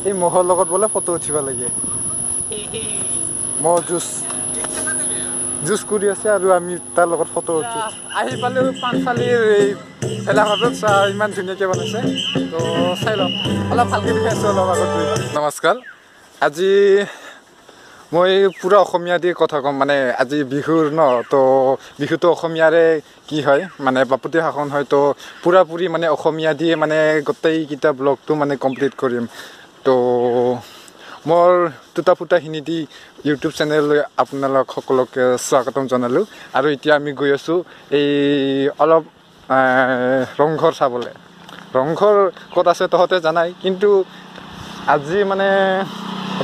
এই মহৰ লগত বোলে ফটো উঠিব লাগে মহ জুচ কৰি আছে আৰু আমি তাৰ লগত ফটো উঠি আহি পালেও পানশালীৰ এই ভেলাঘাটত ইমান ধুনীয়াকৈ বনাইছে তো চাই লওঁ অলপ ভালকৈ দেখাই আছোঁ অলপ আগত নমস্কাৰ আজি মই পুৰা অসমীয়া দি কথা ক'ম মানে আজি বিহুৰ ন তো বিহুটো অসমীয়াৰে কি হয় মানে বাপতি শাসন হয় তো পুৰাপুৰি মানে অসমীয়া দিয়ে মানে গোটেইকেইটা ব্লগটো মানে কমপ্লিট কৰিম তো মোৰ Tuta-Futa Hinidi ইউটিউব চেনেললৈ আপোনালোক সকলোকে স্বাগতম জনালোঁ আৰু এতিয়া আমি গৈ আছোঁ এই অলপ ৰংঘৰ চাবলৈ ৰংঘৰ ক'ত আছে তহঁতে জানাই কিন্তু আজি মানে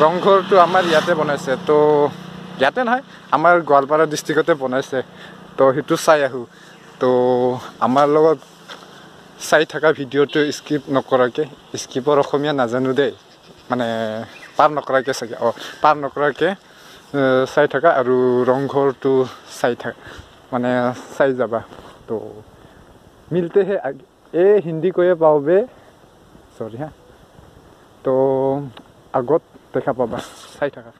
ৰংঘৰটো আমাৰ ইয়াতে বনাইছে তো ইয়াতে নহয় আমাৰ গোৱালপাৰা ডিষ্ট্ৰিক্টতে বনাইছে তো সেইটো চাই আহোঁ তো আমাৰ লগত চাই থকা ভিডিঅ'টো স্কিপ নকৰাকৈ স্কিপৰ অসমীয়া নাজানো দেই মানে পাৰ নকৰাকৈ চাগে পাৰ নকৰাকৈ চাই থাকা আৰু ৰংঘৰটো চাই থাকা মানে চাই যাবা তো মিলতে হে হিন্দী কৈয়ে পাওঁবে চৰি হা তো আগত দেখা পাবা চাই থাকা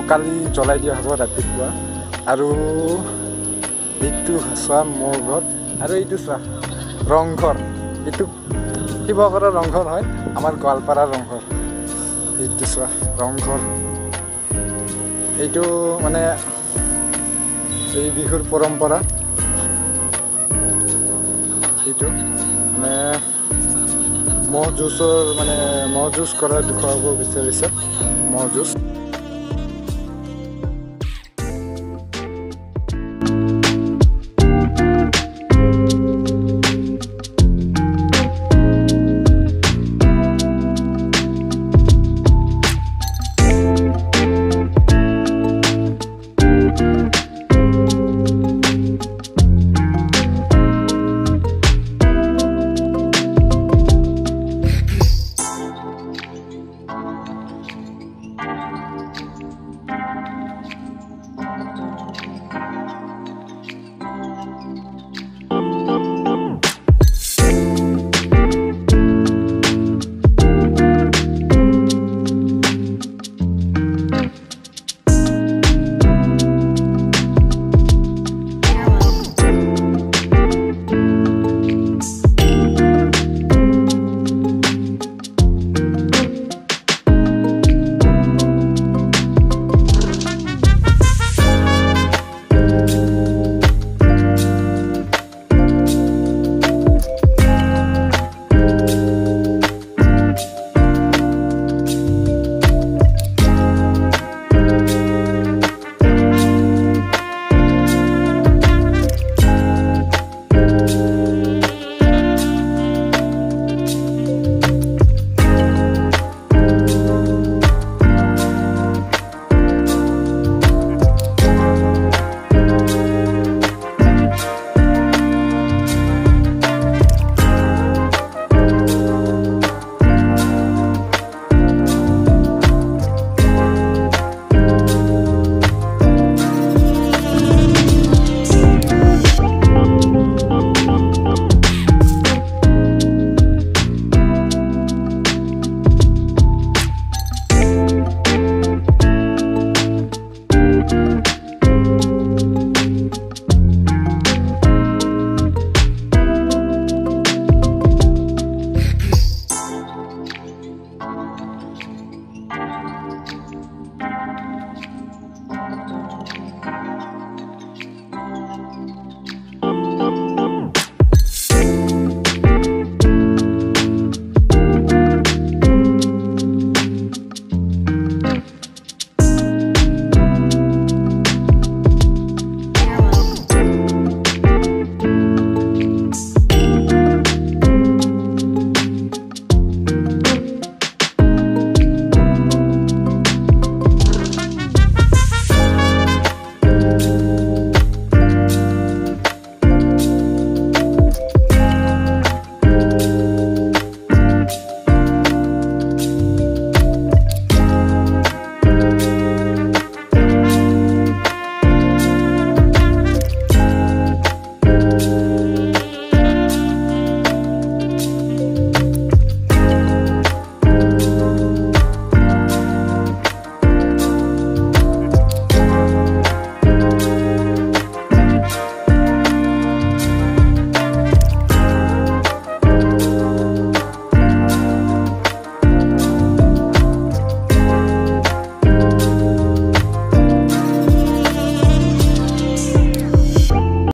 কালি জ্বলাই দিয়া হ'ব ৰাতিপুৱা আৰু এইটো চোৱা মোৰ ঘৰ আৰু এইটো চোৱা ৰংঘৰ এইটো শিৱসাগৰৰ ৰংঘৰ হয় আমাৰ গোৱালপাৰাৰ ৰংঘৰ এইটো চোৱা ৰংঘৰ এইটো মানে এই বিহুৰ পৰম্পৰা এইটো মানে মহ যুঁজৰ মানে মহ যুঁজ কৰা দেখুৱাব বিচাৰিছে মহ যুঁজ